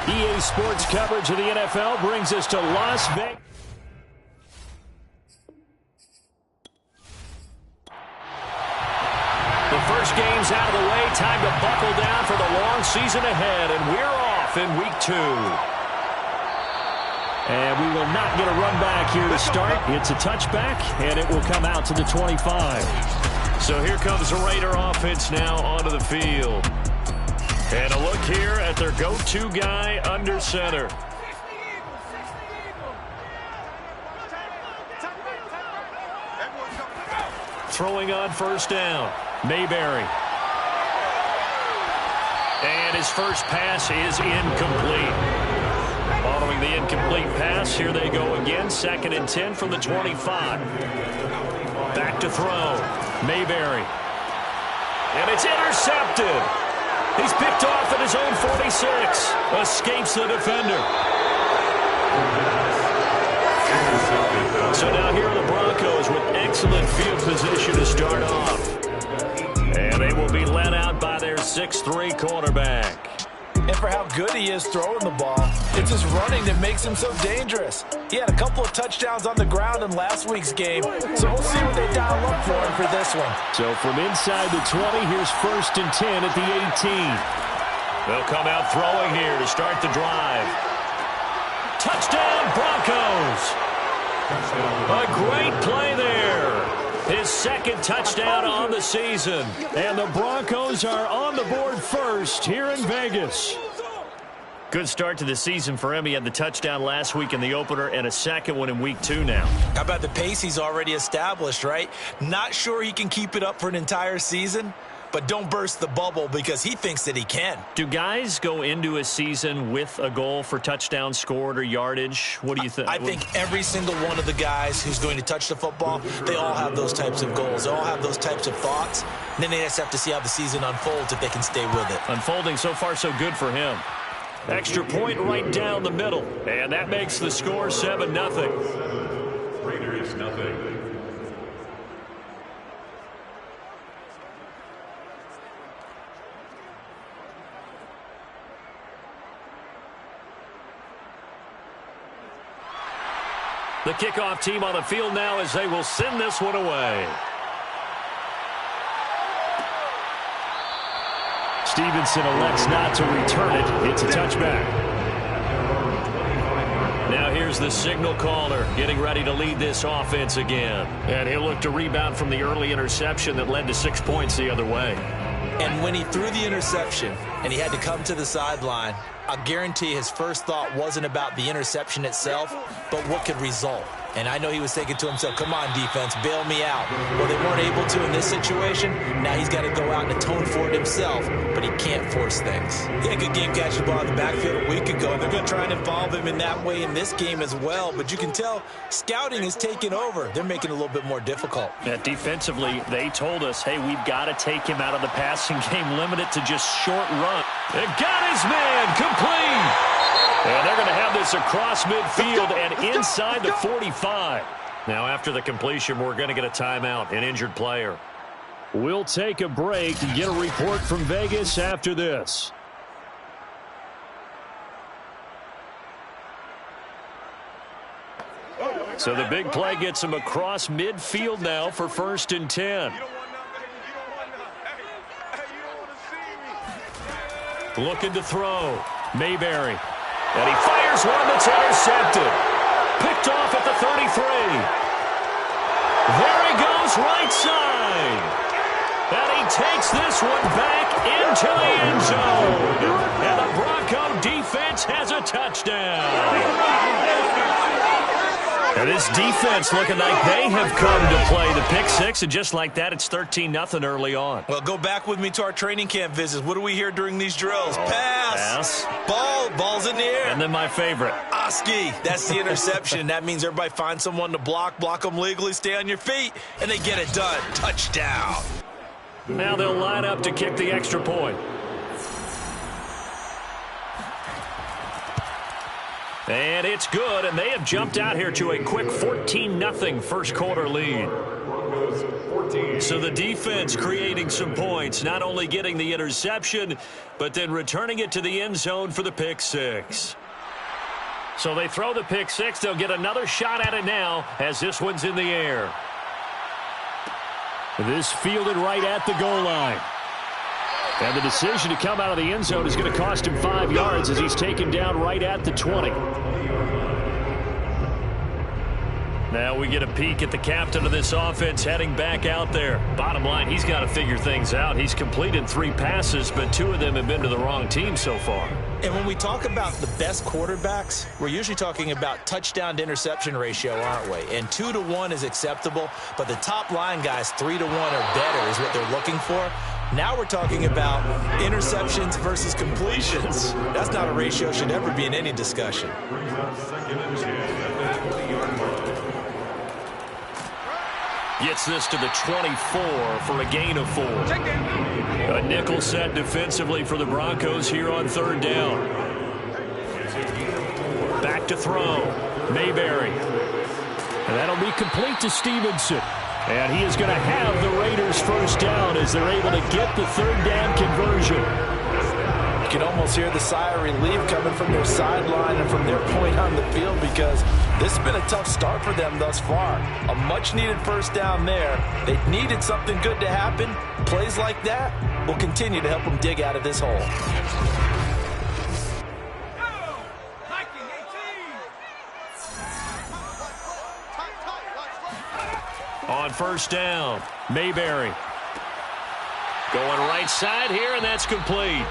EA Sports coverage of the NFL brings us to Las Vegas. The first game's out of the way. Time to buckle down for the long season ahead, and we're off in week 2. And we will not get a run back here to start. It's a touchback, and it will come out to the 25. So here comes the Raider offense now onto the field. And a look here at their go-to guy under center. Throwing on first down, Mayberry. And his first pass is incomplete. Following the incomplete pass, here they go again. 2nd and 10 from the 25. Back to throw, Mayberry. And it's intercepted. He's picked off at his own 46. Escapes the defender. So now here are the Broncos with excellent field position to start off. And they will be led out by their 6'3" quarterback. And for how good he is throwing the ball, it's his running that makes him so dangerous. He had a couple of touchdowns on the ground in last week's game, so we'll see what they dial up for him for this one. So from inside the 20, here's 1st and 10 at the 18. They'll come out throwing here to start the drive. Touchdown, Broncos! A great play there. His 2nd touchdown on the season. And the Broncos are on the board first here in Vegas. Good start to the season for him. He had the touchdown last week in the opener and a 2nd one in week 2 now. How about the pace he's already established, right? Not sure he can keep it up for an entire season, but don't burst the bubble because he thinks that he can. Do guys go into a season with a goal for touchdowns scored or yardage? What do you think? I think every single one of the guys who's going to touch the football, they all have those types of goals. They all have those types of thoughts. And then they just have to see how the season unfolds if they can stay with it. Unfolding so far so good for him. Extra point right down the middle. And that makes the score 7-0. Raiders nothing. The kickoff team on the field now as they will send this one away. Stevenson elects not to return it. It's a touchback. Now here's the signal caller getting ready to lead this offense again. And he'll look to rebound from the early interception that led to 6 points the other way. And when he threw the interception and he had to come to the sideline, I guarantee his first thought wasn't about the interception itself, but what could result. And I know he was thinking to himself, come on, defense, bail me out. Well, they weren't able to in this situation. Now he's got to go out and atone for it himself, but he can't force things. He had a good game catching the ball in the backfield a week ago. They're going to try and involve him in that way in this game as well. But you can tell scouting is taking over. They're making it a little bit more difficult. Yeah, defensively, they told us, hey, we've got to take him out of the passing game, limit it to just short run. They got his man complete. And they're going to have this across midfield and inside the 45. Now, after the completion, we're going to get a timeout, an injured player. We'll take a break and get a report from Vegas after this. So the big play gets him across midfield now for 1st and 10. Looking to throw. Mayberry. And he fires one that's intercepted. Picked off at the 33. There he goes, right side. And he takes this one back into the end zone. And the Bronco defense has a touchdown. And this defense looking like they have come to play the pick six, and just like that, it's 13-0 early on. Well, go back with me to our training camp visits. What do we hear during these drills? Pass. Ball's in the air. And then my favorite. Oski, that's the interception. That means everybody find someone to block them legally, stay on your feet, and they get it done. Touchdown. Now they'll line up to kick the extra point. And it's good, and they have jumped out here to a quick 14-0 first quarter lead. Broncos 14. So the defense creating some points, not only getting the interception, but then returning it to the end zone for the pick six. So they throw the pick six. They'll get another shot at it now as this one's in the air. This fielded right at the goal line. And the decision to come out of the end zone is going to cost him 5 yards as he's taken down right at the 20. Now we get a peek at the captain of this offense heading back out there. Bottom line, he's got to figure things out. He's completed 3 passes, but 2 of them have been to the wrong team so far. And when we talk about the best quarterbacks, we're usually talking about touchdown to interception ratio, aren't we? And 2 to 1 is acceptable, but the top line guys 3 to 1 or better is what they're looking for. Now we're talking about interceptions versus completions. That's not a ratio should ever be in any discussion. Brings up 2nd and 10 at the 20-yard line. Gets this to the 24 for a gain of 4. A nickel set defensively for the Broncos here on 3rd down. Back to throw. Mayberry. And that'll be complete to Stevenson. And he is going to have the Raiders first down as they're able to get the 3rd down conversion. You can almost hear the sigh of relief coming from their sideline and from their point on the field because this has been a tough start for them thus far. A much-needed first down there. They needed something good to happen. Plays like that will continue to help them dig out of this hole. On first down, Mayberry. Going right side here, and that's complete.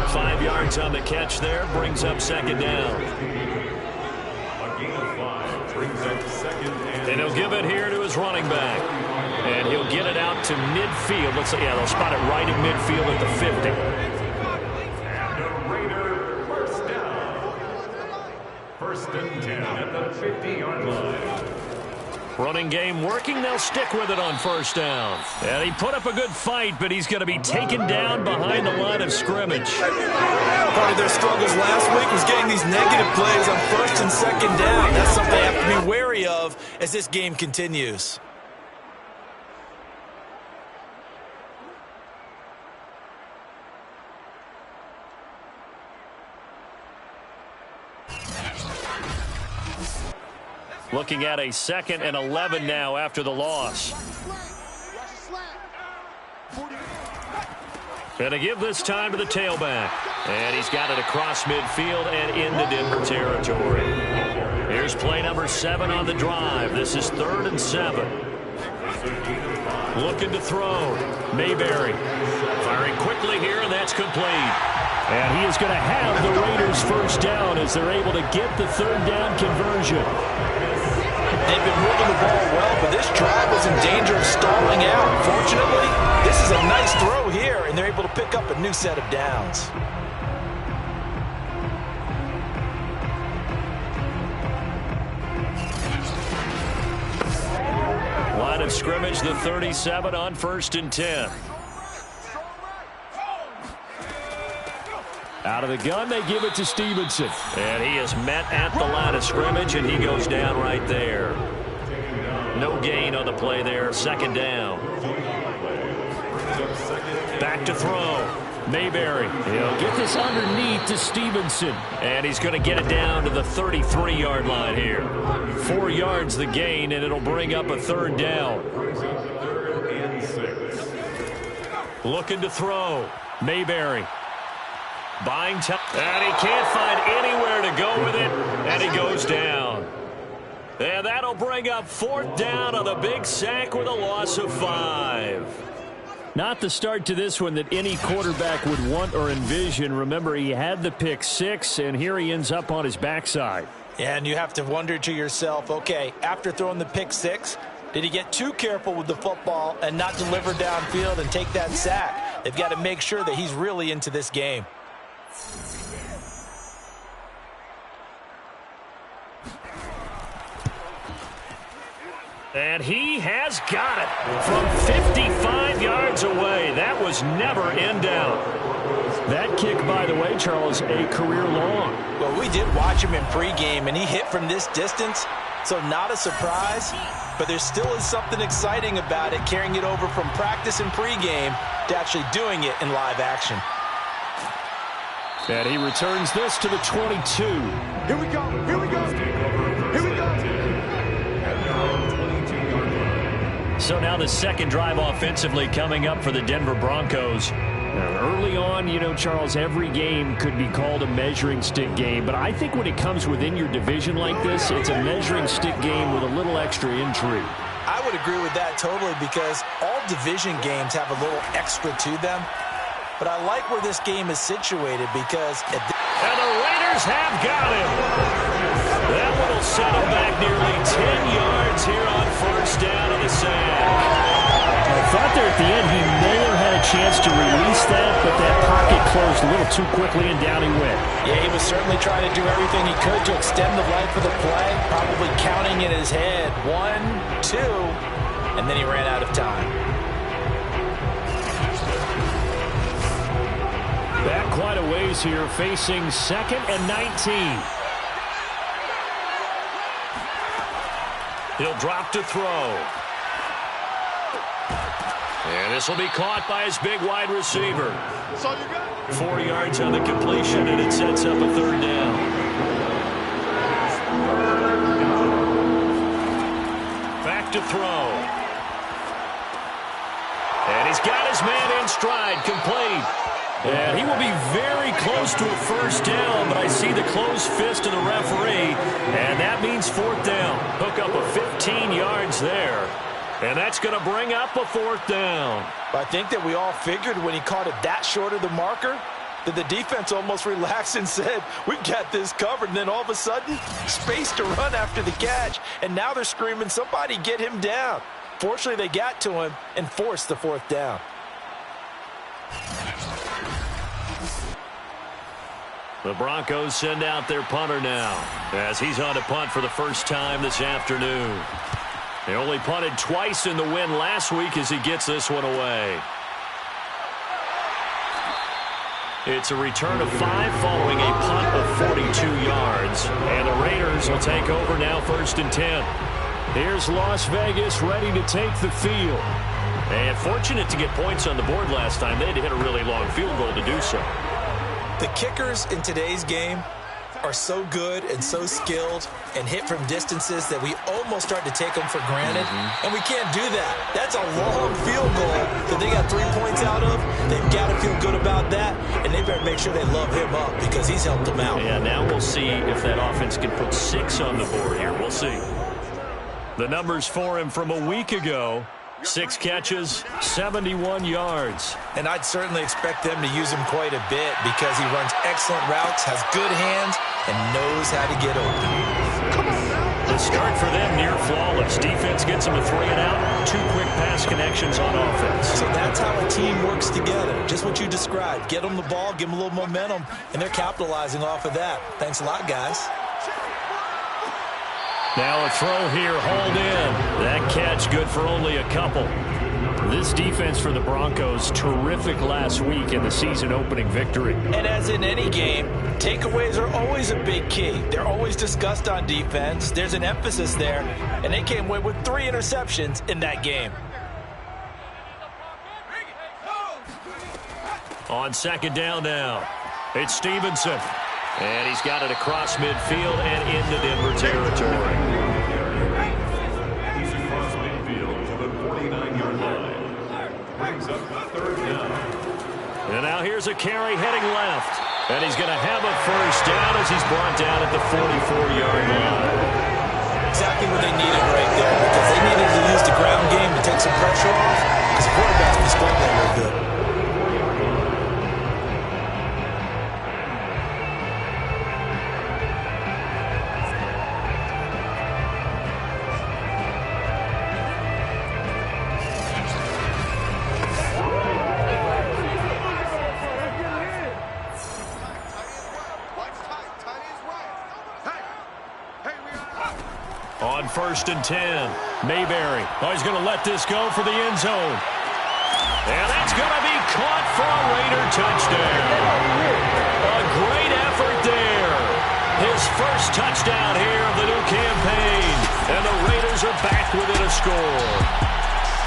5 yards on the catch there, brings up 2nd down. A gain of 5 brings up 2nd And he'll give it here to his running back. And he'll get it out to midfield. Let's see, yeah, they'll spot it right at midfield at the 50. And a Raider first down. 1st and 10 at the 50-yard line. Running game working. They'll stick with it on first down. And he put up a good fight, but he's going to be taken down behind the line of scrimmage. Part of their struggles last week was getting these negative plays on 1st and 2nd down. That's something they have to be wary of as this game continues. Looking at a 2nd and 11 now after the loss. And to give this time to the tailback. And he's got it across midfield and into Denver territory. Here's play number 7 on the drive. This is 3rd and 7. Looking to throw. Mayberry. Firing quickly here, and that's complete. And he is going to have the Raiders first down as they're able to get the 3rd down conversion. They've been moving the ball well, but this drive was in danger of stalling out. Fortunately, this is a nice throw here, and they're able to pick up a new set of downs. Line of scrimmage, the 37 on 1st and 10. Out of the gun, they give it to Stevenson. And he is met at the line of scrimmage, and he goes down right there. No gain on the play there. 2nd down. Back to throw. Mayberry. He'll get this underneath to Stevenson. And he's going to get it down to the 33-yard line here. 4 yards the gain, and it'll bring up a 3rd down. Looking to throw. Mayberry. Buying time, and he can't find anywhere to go with it, and he goes down. And that'll bring up 4th down on a big sack with a loss of 5. Not the start to this one that any quarterback would want or envision. Remember, he had the pick 6, and here he ends up on his backside. And you have to wonder to yourself, okay, after throwing the pick 6, did he get too careful with the football and not deliver downfield and take that sack? They've got to make sure that he's really into this game. And he has got it from 55 yards away. That was never in doubt. That kick, by the way, Charles, a career long. Well, we did watch him in pregame, and he hit from this distance. So not a surprise, but there still is something exciting about it, carrying it over from practice and pregame to actually doing it in live action. And he returns this to the 22. Here we go. Here we go. Here we go. So now the second drive offensively coming up for the Denver Broncos. Early on, you know, Charles, every game could be called a measuring stick game. But I think when it comes within your division like this, it's a measuring stick game with a little extra intrigue. I would agree with that totally because all division games have a little extra to them. But I like where this game is situated because... And the Raiders have got him. That one will set him back nearly 10 yards here on first down on the sand. I thought there at the end he may have had a chance to release that, but that pocket closed a little too quickly and down he went. Yeah, he was certainly trying to do everything he could to extend the life of the play, probably counting in his head 1, 2, and then he ran out of time. Back quite a ways here, facing 2nd and 19. He'll drop to throw. And this will be caught by his big wide receiver. 4 yards on the completion, and it sets up a third down. Back to throw. And he's got his man in stride, complete. And he will be very close to a first down, but I see the closed fist of the referee, and that means 4th down. Hook up a 15 yards there. And that's going to bring up a 4th down. I think that we all figured when he caught it that short of the marker that the defense almost relaxed and said, we've got this covered. And then all of a sudden, space to run after the catch. And now they're screaming, somebody get him down. Fortunately, they got to him and forced the 4th down. The Broncos send out their punter now as he's on to punt for the first time this afternoon. They only punted twice in the win last week as he gets this one away. It's a return of 5 following a punt of 42 yards. And the Raiders will take over now 1st and 10. Here's Las Vegas ready to take the field. And fortunate to get points on the board last time. They had to hit a really long field goal to do so. The kickers in today's game are so good and so skilled and hit from distances that we almost start to take them for granted. And we can't do that. That's a long field goal that they got 3 points out of. They've got to feel good about that, and they better make sure they love him up because he's helped them out. Yeah, now we'll see if that offense can put 6 on the board here. We'll see. The numbers for him from a week ago: 6 catches, 71 yards. And I'd certainly expect them to use him quite a bit because he runs excellent routes, has good hands, and knows how to get open. The start for them near flawless. Defense gets them a 3 and out. 2 quick pass connections on offense. So that's how a team works together. Just what you described. Get them the ball, give them a little momentum, and they're capitalizing off of that. Thanks a lot, guys. Now a throw here, hauled in. That catch good for only a couple. This defense for the Broncos, terrific last week in the season-opening victory. And as in any game, takeaways are always a big key. They're always discussed on defense. There's an emphasis there, and they came away with 3 interceptions in that game. On 2nd down now, it's Stevenson. And he's got it across midfield and into Denver territory. He's across midfield to the 49-yard line. Brings up 3rd down. And now here's a carry heading left. And he's going to have a first down as he's brought down at the 44-yard line. Exactly what they needed right there because they needed to use the ground game to take some pressure off because the quarterback's been struggling a little bit. On 1st and 10, Mayberry. Oh, he's going to let this go for the end zone. And that's going to be caught for a Raider touchdown. A great effort there. His first touchdown here of the new campaign. score.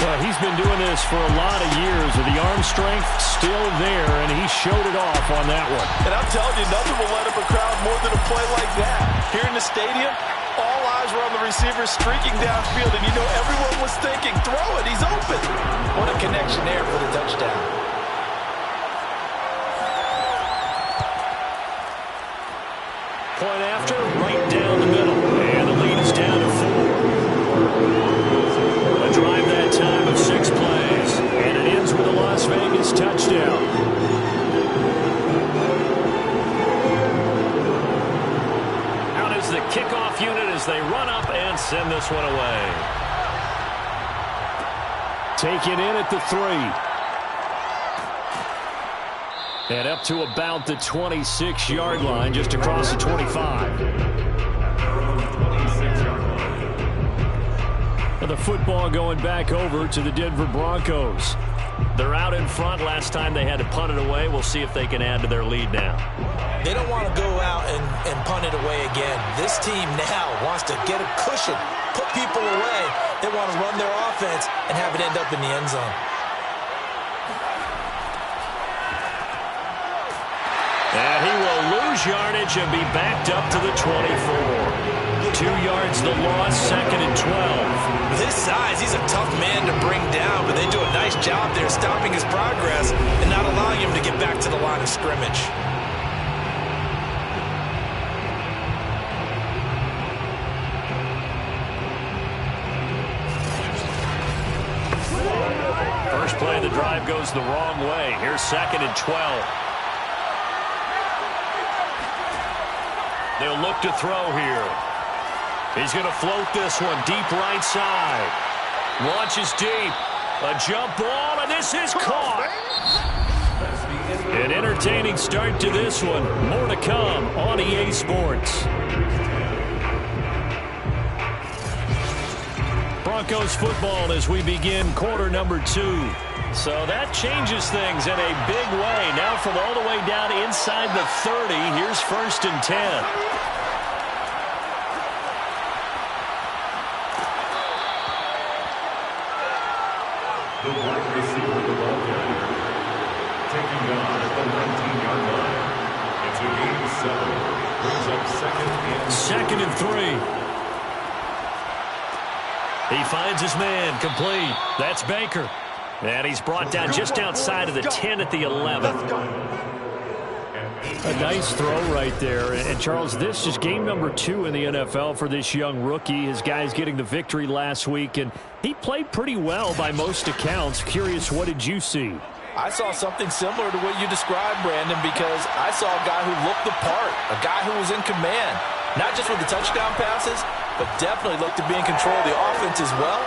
Well, he's been doing this for a lot of years, with the arm strength still there, and he showed it off on that one. And I'm telling you, nothing will light up a crowd more than a play like that. Here in the stadium, all eyes were on the receiver streaking downfield, and you know everyone was thinking, throw it, he's open. What a connection there for the touchdown. Point after, right down the middle, and the lead is down to 4. A drive that time of 6 plays, and it ends with a Las Vegas touchdown. Out is the kickoff unit as they run up and send this one away. Taken in at the 3. And up to about the 26-yard line, just across the 25. And the football going back over to the Denver Broncos. They're out in front. Last time they had to punt it away. We'll see if they can add to their lead now. They don't want to go out and punt it away again. This team now wants to get a cushion, put people away. They want to run their offense and have it end up in the end zone. And he will lose yardage and be backed up to the 24. 2 yards the loss, 2nd and 12. With his size, he's a tough man to bring down, but they do a nice job there stopping his progress and not allowing him to get back to the line of scrimmage. First play of the drive goes the wrong way. Here's 2nd and 12. They'll look to throw here. He's going to float this one deep right side. Launches deep. A jump ball, and this is caught. An entertaining start to this one. More to come on EA Sports. Broncos football as we begin quarter number 2. So that changes things in a big way. Now from all the way down inside the 30, here's 1st and 10. The wide receiver of the ball carrier, taking on at the 19-yard line. It's a gain of 7. Brings up 2nd and 3. He finds his man, complete. That's Baker. And he's brought down just outside of the 10 at the 11. A nice throw right there. And Charles, this is game number 2 in the NFL for this young rookie. His guys getting the victory last week, and he played pretty well by most accounts. Curious, what did you see? I saw something similar to what you described, Brandon, because I saw a guy who looked the part, a guy who was in command, not just with the touchdown passes, but definitely looked to be in control of the offense as well.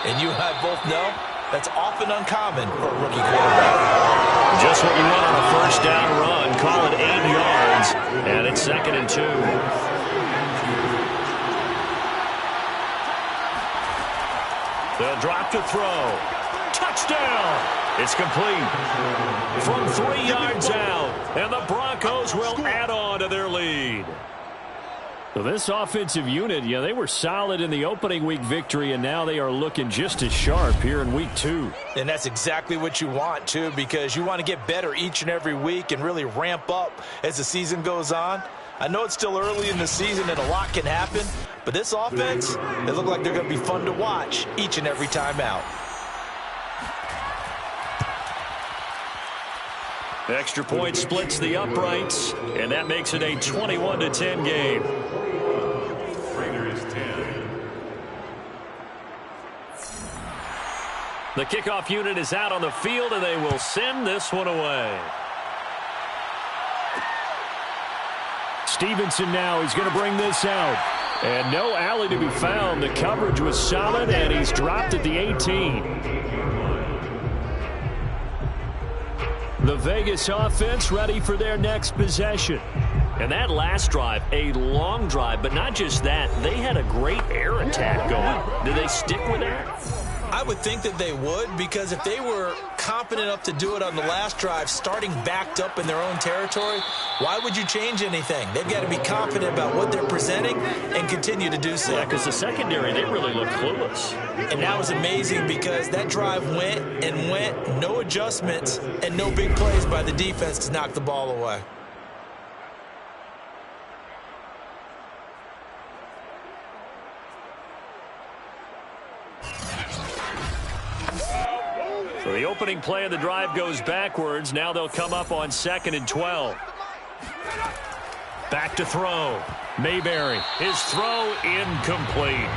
And you and I both know that's often uncommon for a rookie quarterback. Just what you want on a first down run. Call it 8 yards, and it's 2nd and 2. They'll drop to throw. Touchdown! It's complete. From 3 yards out, and the Broncos will add on to their lead. So this offensive unit, they were solid in the opening week victory, and now they are looking just as sharp here in week 2. And that's exactly what you want, too, because you want to get better each and every week and really ramp up as the season goes on. I know it's still early in the season and a lot can happen, but this offense, they look like they're going to be fun to watch each and every time out. Extra point splits the uprights, and that makes it a 21-10 game. Raiders 10. The kickoff unit is out on the field, and they will send this one away. Stevenson now is going to bring this out. And no alley to be found. The coverage was solid, and he's dropped at the 18. The Vegas offense ready for their next possession. And that last drive, a long drive, but not just that. They had a great air attack going. Do they stick with that? I would think that they would, because if they were confident enough to do it on the last drive, starting backed up in their own territory, why would you change anything? They've got to be confident about what they're presenting and continue to do so. Yeah, because the secondary, they really look clueless. And that was amazing because that drive went and went, no adjustments, and no big plays by the defense to knock the ball away. So the opening play of the drive goes backwards. Now they'll come up on 2nd and 12. Back to throw. Mayberry. His throw incomplete.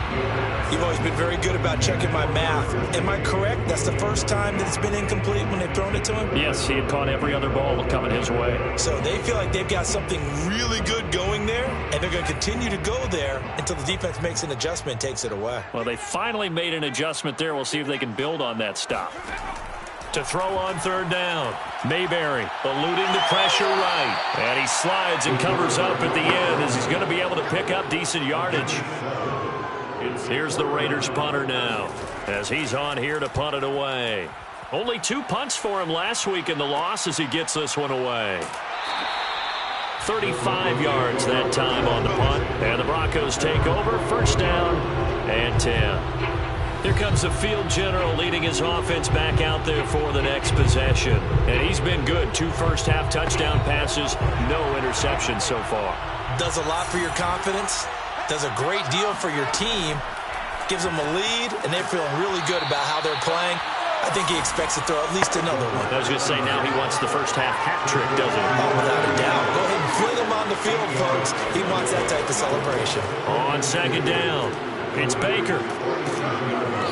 You've always been very good about checking my math. Am I correct? That's the first time that it's been incomplete when they've thrown it to him? Yes, he had caught every other ball coming his way. So they feel like they've got something really good going there, and they're going to continue to go there until the defense makes an adjustment and takes it away. Well, they finally made an adjustment there. We'll see if they can build on that stop. To throw on 3rd down. Mayberry eluding the pressure right. And he slides and covers up at the end as he's going to be able to pick up decent yardage. Here's the Raiders punter now as he's on here to punt it away. Only 2 punts for him last week in the loss as he gets this one away. 35 yards that time on the punt. And the Broncos take over. 1st down and 10. Here comes the field general leading his offense back out there for the next possession. And he's been good. 2 first-half touchdown passes, no interceptions so far. Does a lot for your confidence, does a great deal for your team, gives them a lead, and they're feeling really good about how they're playing. I think he expects to throw at least another one. I was going to say, now he wants the first-half hat trick, doesn't he? Oh, without a doubt. Go ahead and fling him on the field, folks. He wants that type of celebration. On 2nd down, it's Baker.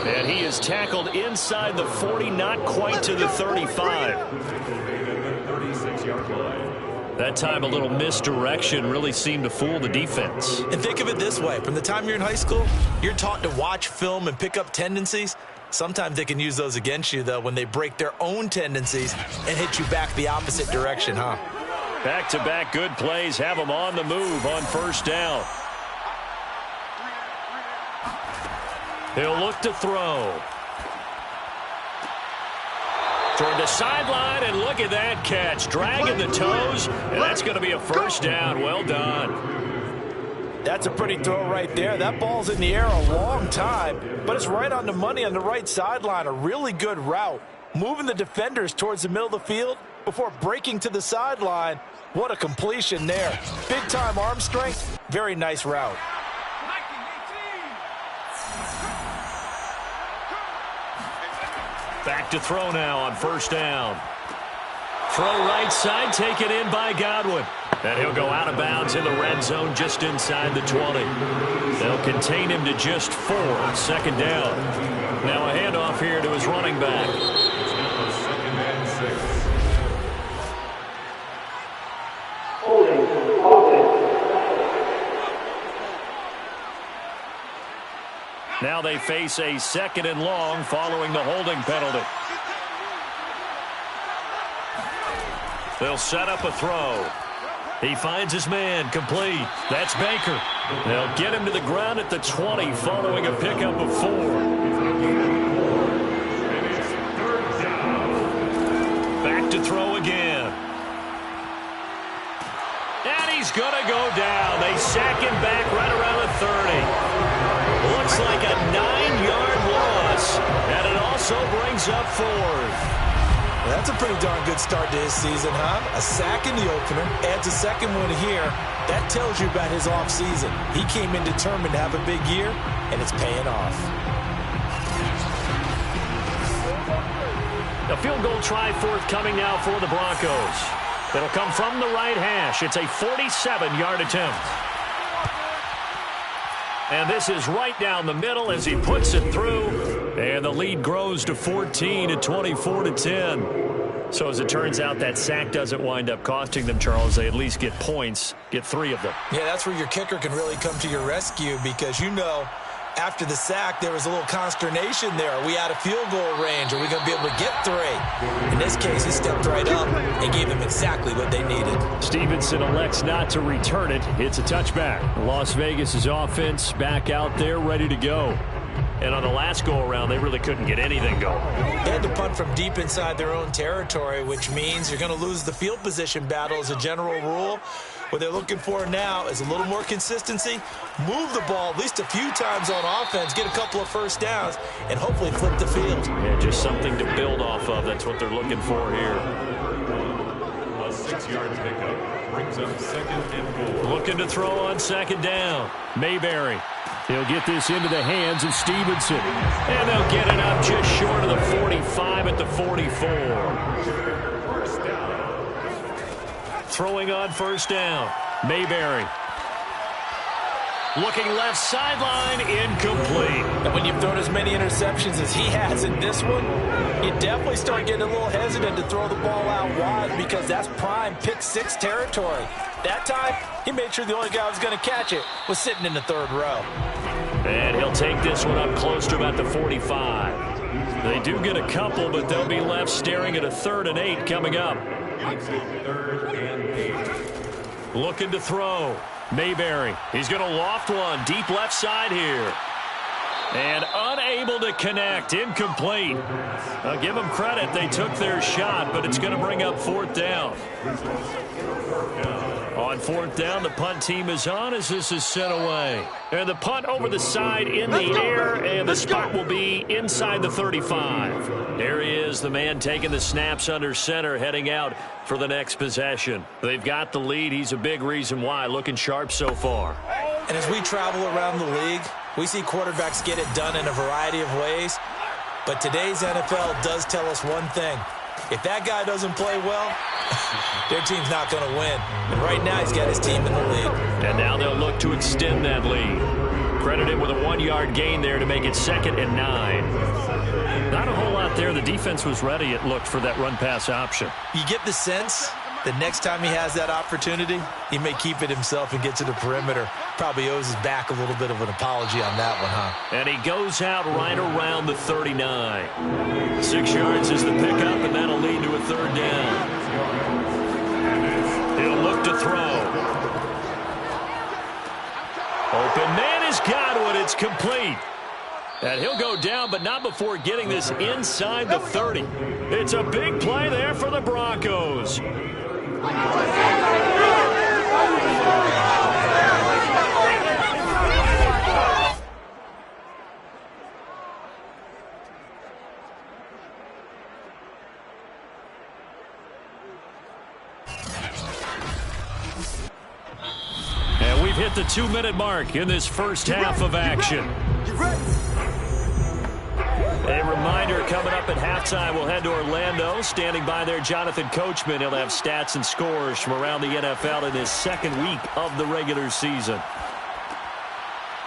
And he is tackled inside the 40, not quite to the 35. That time a little misdirection really seemed to fool the defense. And think of it this way. From the time you're in high school, you're taught to watch film and pick up tendencies. Sometimes they can use those against you, though, when they break their own tendencies and hit you back the opposite direction, huh? Back-to-back good plays have them on the move on 1st down. He'll look to throw. Toward the sideline, and look at that catch. Dragging the toes, and that's going to be a 1st down. Well done. That's a pretty throw right there. That ball's in the air a long time, but it's right on the money on the right sideline. A really good route. Moving the defenders towards the middle of the field before breaking to the sideline. What a completion there. Big-time arm strength. Very nice route. Back to throw now on 1st down. Throw right side, taken in by Godwin. And he'll go out of bounds in the red zone just inside the 20. They'll contain him to just 4. 2nd down. Now a handoff here to his running back. Now they face a 2nd and long following the holding penalty. They'll set up a throw. He finds his man, complete. That's Baker. They'll get him to the ground at the 20 following a pickup of 4. Back to throw again. And he's going to go down. They sack him back right around the 30. Looks like a 9-yard loss, and it also brings up 4th. Well, that's a pretty darn good start to his season, huh? A sack in the opener, adds a 2nd one here. That tells you about his offseason. He came in determined to have a big year, and it's paying off. A field goal try forthcoming now for the Broncos. It'll come from the right hash. It's a 47-yard attempt. And this is right down the middle as he puts it through. And the lead grows to 14 at 24-10. So as it turns out, that sack doesn't wind up costing them, Charles. They at least get points, get 3 of them. Yeah, that's where your kicker can really come to your rescue because, you know, after the sack, there was a little consternation there. Are we out of field goal range? Are we going to be able to get 3? In this case, he stepped right up and gave them exactly what they needed. Stevenson elects not to return it. It's a touchback. Las Vegas' offense back out there ready to go. And on the last go-around, they really couldn't get anything going. They had to punt from deep inside their own territory, which means you're going to lose the field position battle as a general rule. What they're looking for now is a little more consistency, move the ball at least a few times on offense, get a couple of first downs, and hopefully flip the field. Yeah, just something to build off of. That's what they're looking for here. A 6-yard pickup brings up 2nd and 4. Looking to throw on 2nd down. Mayberry. He'll get this into the hands of Stevenson. And they'll get it up just short of the 45 at the 44. Throwing on 1st down. Mayberry. Looking left sideline, incomplete. And when you've thrown as many interceptions as he has in this one, you definitely start getting a little hesitant to throw the ball out wide because that's prime pick 6 territory. That time, he made sure the only guy who was going to catch it was sitting in the 3rd row. And he'll take this one up close to about the 45. They do get a couple, but they'll be left staring at a 3rd and 8 coming up. 3rd and 8. Looking to throw. Mayberry. He's going to loft one deep left side here. And unable to connect. Incomplete. I'll give them credit. They took their shot, but it's going to bring up 4th down. On 4th down, the punt team is on as this is sent away. And the punt over the side in the air, and the spot will be inside the 35. There he is, the man taking the snaps under center, heading out for the next possession. They've got the lead. He's a big reason why, looking sharp so far. And as we travel around the league, we see quarterbacks get it done in a variety of ways. But today's NFL does tell us one thing. If that guy doesn't play well, their team's not going to win. And right now, he's got his team in the lead. And now they'll look to extend that lead. Credited with a 1-yard gain there to make it 2nd and 9. Not a whole lot there. The defense was ready, it looked, for that run-pass option. You get the sense that next time he has that opportunity, he may keep it himself and get to the perimeter. Probably owes his back a little bit of an apology on that one, huh? And he goes out right around the 39. 6 yards is the pickup, and that'll lead to a 3rd down. He'll look to throw. Open man is Godwin. It's complete. And he'll go down, but not before getting this inside the 30. It's a big play there for the Broncos. And we've hit the 2-minute mark in this first half of action. A reminder coming up at halftime, we'll head to Orlando. Standing by there, Jonathan Coachman. He'll have stats and scores from around the NFL in his 2nd week of the regular season.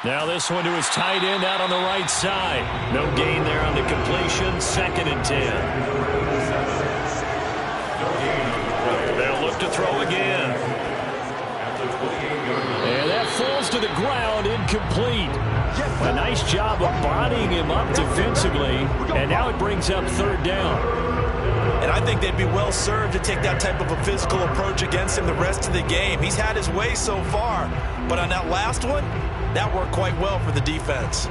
Now this one to his tight end out on the right side. No gain there on the completion. 2nd and 10. They'll look to throw again. And that falls to the ground, incomplete. A nice job of bodying him up defensively, and now it brings up 3rd down. And I think they'd be well served to take that type of a physical approach against him the rest of the game. He's had his way so far, but on that last one, that worked quite well for the defense.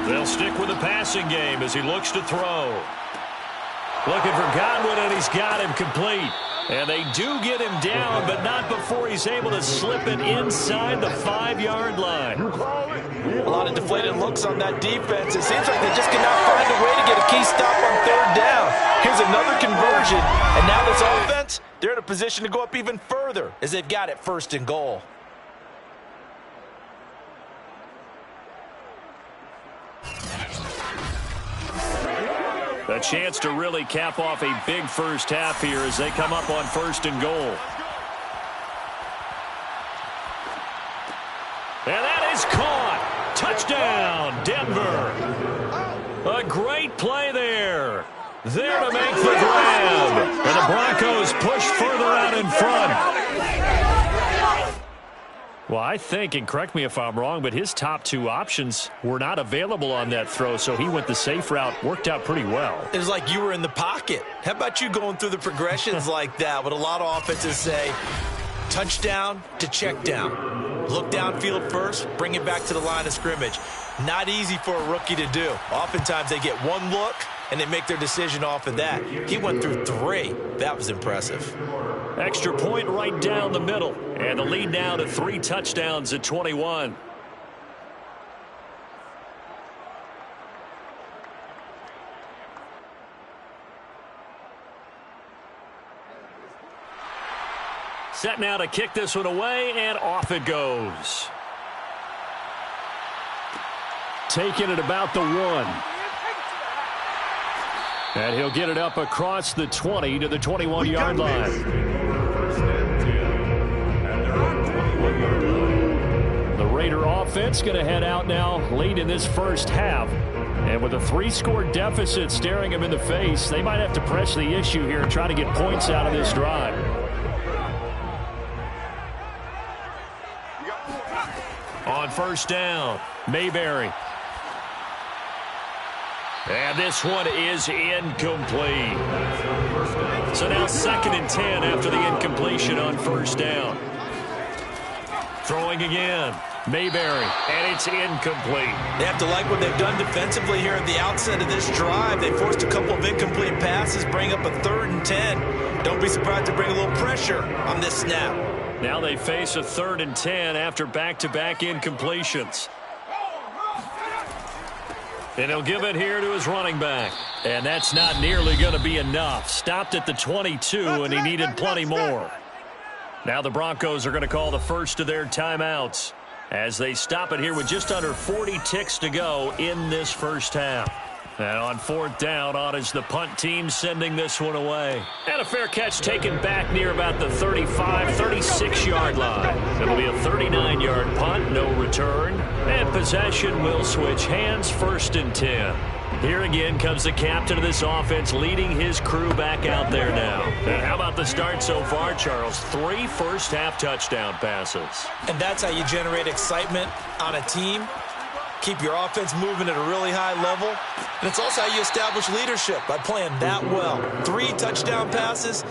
They'll stick with the passing game as he looks to throw. Looking for Godwin, and he's got him complete. And they do get him down, but not before he's able to slip it inside the 5-yard line. A lot of deflated looks on that defense. It seems like they just cannot find a way to get a key stop on 3rd down. Here's another conversion, and now this offense, they're in a position to go up even further as they've got it 1st and goal. A chance to really cap off a big first half here as they come up on 1st and goal. And that is caught. Touchdown, Denver. A great play there. There to make the grab. And the Broncos push further out in front. Well, I think, and correct me if I'm wrong, but his top two options were not available on that throw, so he went the safe route. Worked out pretty well. It was like you were in the pocket. How about you going through the progressions like that? What a lot of offenses say, touchdown to check down. Look downfield first, bring it back to the line of scrimmage. Not easy for a rookie to do. Oftentimes they get one look, and they make their decision off of that. He went through 3. That was impressive. Extra point right down the middle. And the lead now to 3 touchdowns at 21. Set now to kick this one away, and off it goes. Taking it about the 1. And he'll get it up across the 20 to the 21-yard line. The Raider offense going to head out now late in this first half. And with a 3-score deficit staring them in the face, they might have to press the issue here and try to get points out of this drive. On first down, Mayberry. And this one is incomplete. So now 2nd and 10 after the incompletion on first down. Throwing again, Mayberry, and it's incomplete. They have to like what they've done defensively here at the outset of this drive. They forced a couple of incomplete passes, bring up a 3rd and 10. Don't be surprised to bring a little pressure on this snap. Now they face a 3rd and 10 after back-to-back incompletions. And he'll give it here to his running back. And that's not nearly going to be enough. Stopped at the 22, and he needed plenty more. Now the Broncos are going to call the first of their timeouts as they stop it here with just under 40 ticks to go in this first half. And on 4th down, on is the punt team sending this one away. And a fair catch taken back near about the 35, 36-yard line. It'll be a 39-yard punt, no return. And possession will switch hands, 1st and 10. Here again comes the captain of this offense leading his crew back out there now. And how about the start so far, Charles? 3 first-half touchdown passes. And that's how you generate excitement on a team. Keep your offense moving at a really high level. And it's also how you establish leadership, by playing that well. 3 touchdown passes,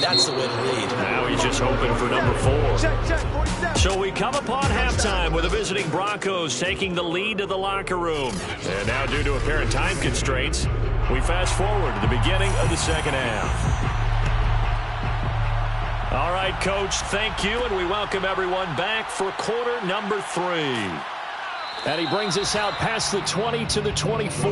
that's the way to lead. Now he's just hoping for number 4. So we come upon halftime with the visiting Broncos taking the lead to the locker room. And now due to apparent time constraints, we fast forward to the beginning of the second half. All right, Coach, thank you, and we welcome everyone back for quarter number 3. And he brings us out past the 20 to the 24.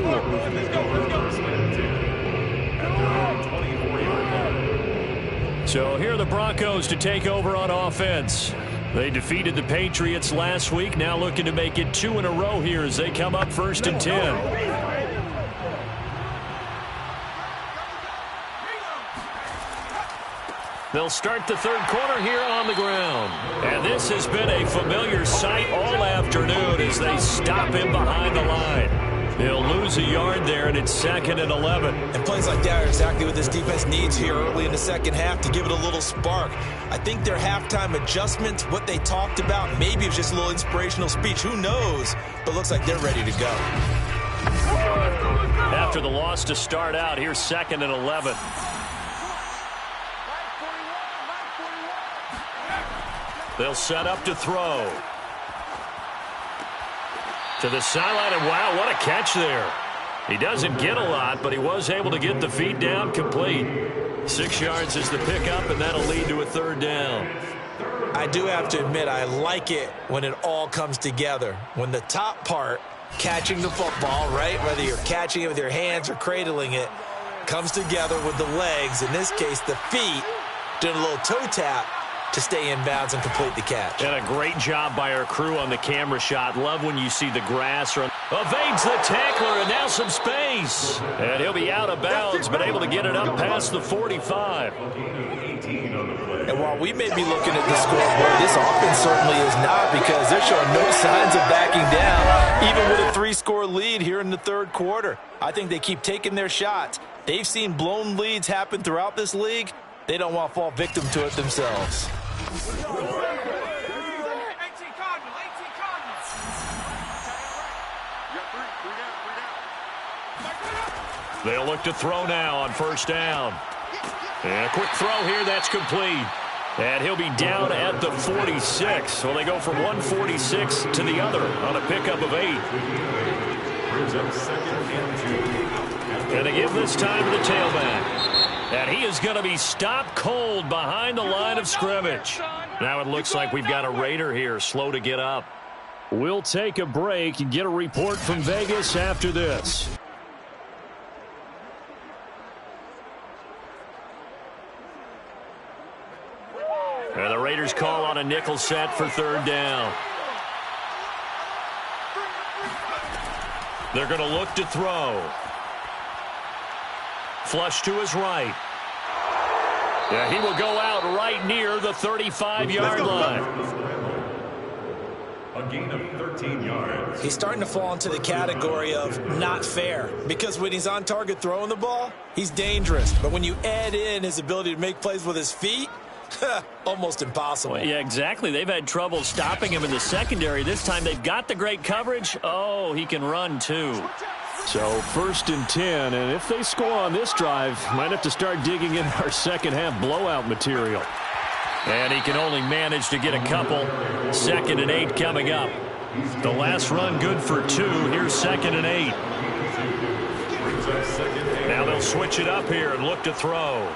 So here are the Broncos to take over on offense. They defeated the Patriots last week, now looking to make it 2 in a row here as they come up 1st and 10. They'll start the 3rd quarter here on the ground. And this has been a familiar sight all afternoon as they stop him behind the line. He'll lose a yard there, and it's 2nd and 11. And plays like that are exactly what this defense needs here early in the second half to give it a little spark. I think their halftime adjustments, what they talked about, maybe it was just a little inspirational speech. Who knows? But looks like they're ready to go. After the loss to start out, here's 2nd and 11. They'll set up to throw. To the sideline, and wow, what a catch there. He doesn't get a lot, but he was able to get the feet down complete. 6 yards is the pickup, and that'll lead to a 3rd down. I do have to admit, I like it when it all comes together. When the top part, catching the football, right, whether you're catching it with your hands or cradling it, comes together with the legs, in this case the feet, doing a little toe tap to stay in bounds and complete the catch. And a great job by our crew on the camera shot. Love when you see the grass run. Evades the tackler, and now some space. And he'll be out of bounds, but able to get it up past the 45. And while we may be looking at the scoreboard, this offense certainly is not, because they're showing no signs of backing down, even with a 3-score lead here in the 3rd quarter. I think they keep taking their shots. They've seen blown leads happen throughout this league. They don't want to fall victim to it themselves. They'll look to throw now on first down. And a quick throw here, that's complete. And he'll be down at the 46. So they go from 146 to the other on a pickup of 8. Brings up 2nd and 2. And they give this time to the tailback. And he is going to be stopped cold behind the line of scrimmage. Now it looks like we've got a Raider here, slow to get up. We'll take a break and get a report from Vegas after this. And the Raiders call on a nickel set for 3rd down. They're going to look to throw. Flush to his right. Yeah, he will go out right near the 35-yard line. A gain of 13 yards. He's starting to fall into the category of not fair, because when he's on target throwing the ball, he's dangerous. But when you add in his ability to make plays with his feet, almost impossible. Well, yeah, exactly. They've had trouble stopping him in the secondary. This time they've got the great coverage. Oh, he can run too. So 1st and 10, and if they score on this drive, might have to start digging in our second half blowout material. And he can only manage to get a couple. 2nd and 8 coming up. The last run good for 2. Here's 2nd and 8. Now they'll switch it up here and look to throw.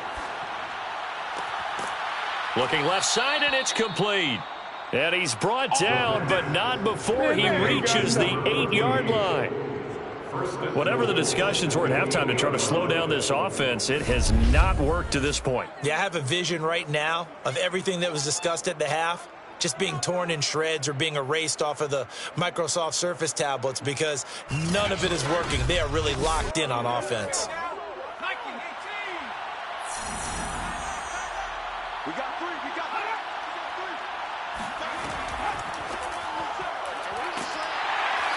Looking left side, and it's complete. And he's brought down, but not before he reaches the 8-yard line. Whatever the discussions were at halftime to try to slow down this offense, it has not worked to this point. Yeah, I have a vision right now of everything that was discussed at the half just being torn in shreds or being erased off of the Microsoft Surface tablets, because none of it is working. They are really locked in on offense. We got 3. We got 3.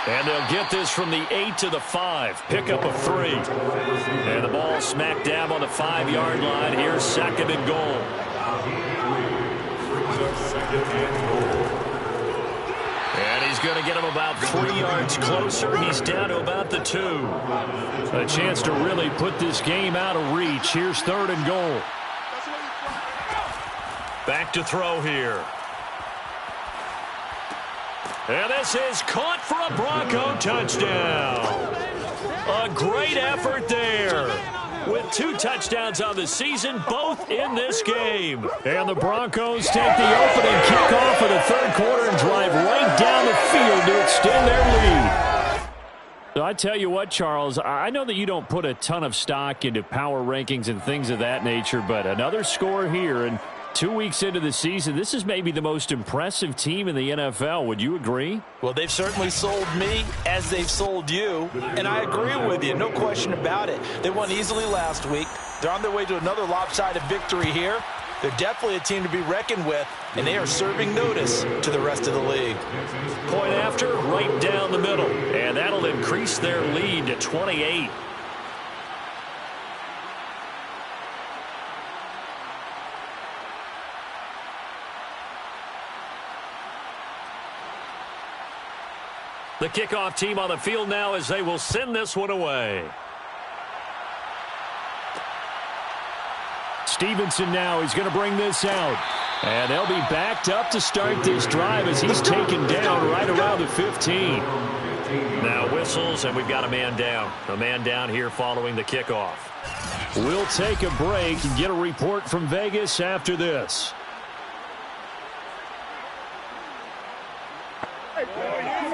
And they'll get this from the 8 to the 5. Pickup of 3. And the ball smack dab on the 5-yard line. Here's 2nd and goal. And he's going to get him about 3 yards closer. He's down to about the 2. A chance to really put this game out of reach. Here's 3rd and goal. Back to throw here. And this is caught for a Bronco touchdown. A great effort there. With 2 touchdowns on the season, both in this game. And the Broncos take the opening kickoff of the 3rd quarter and drive right down the field to extend their lead. So I tell you what, Charles, I know that you don't put a ton of stock into power rankings and things of that nature, but another score here, and 2 weeks into the season, this is maybe the most impressive team in the NFL. Would you agree? Well, they've certainly sold me as they've sold you, and I agree with you, no question about it. They won easily last week. They're on their way to another lopsided victory here. They're definitely a team to be reckoned with, and they are serving notice to the rest of the league. Point after, right down the middle, and that'll increase their lead to 28. The kickoff team on the field now as they will send this one away. Stevenson now, he's going to bring this out. And they'll be backed up to start this drive as he's taken down right around the 15. Now whistles, and we've got a man down. A man down here following the kickoff. We'll take a break and get a report from Vegas after this.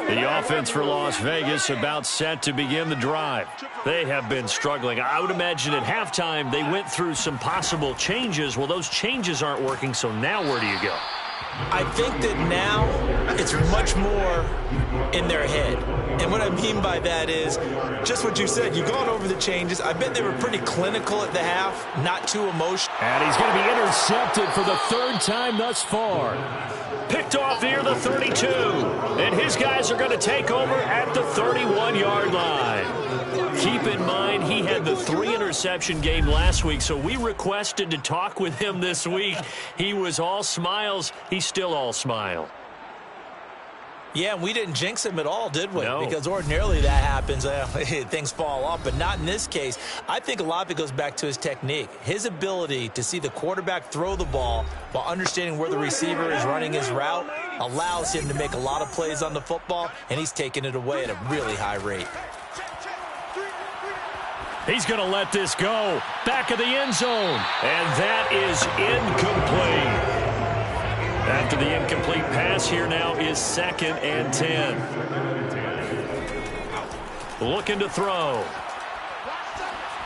The offense for Las Vegas about set to begin the drive. They have been struggling. I would imagine at halftime they went through some possible changes. Well, those changes aren't working, so now where do you go? I think that now it's much more in their head. And what I mean by that is just what you said. You've gone over the changes. I bet they were pretty clinical at the half, not too emotional. And he's going to be intercepted for the 3rd time thus far. Picked off near the 32. And his guys are going to take over at the 31-yard line. Keep in mind, he had the 3-interception game last week, so we requested to talk with him this week. He was all smiles. He's still all smile. Yeah, and we didn't jinx him at all, did we? No. Because ordinarily that happens. Things fall off, but not in this case. I think a lot of it goes back to his technique. His ability to see the quarterback throw the ball while understanding where the receiver is running his route allows him to make a lot of plays on the football, and he's taking it away at a really high rate. He's going to let this go. Back of the end zone. And that is incomplete. After the incomplete pass, here now is 2nd and 10. Looking to throw.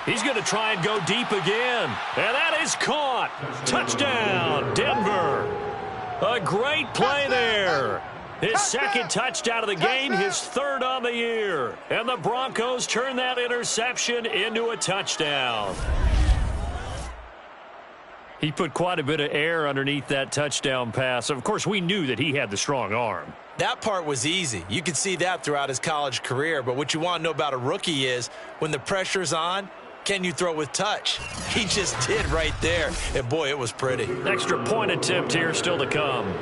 He's going to try and go deep again. And that is caught. Touchdown, Denver. A great play there. His 2nd touchdown of the game, his 3rd on the year. And the Broncos turn that interception into a touchdown. He put quite a bit of air underneath that touchdown pass. Of course, we knew that he had the strong arm. That part was easy. You could see that throughout his college career. But what you want to know about a rookie is when the pressure's on, can you throw with touch? He just did right there. And, boy, it was pretty. Extra point attempt here still to come.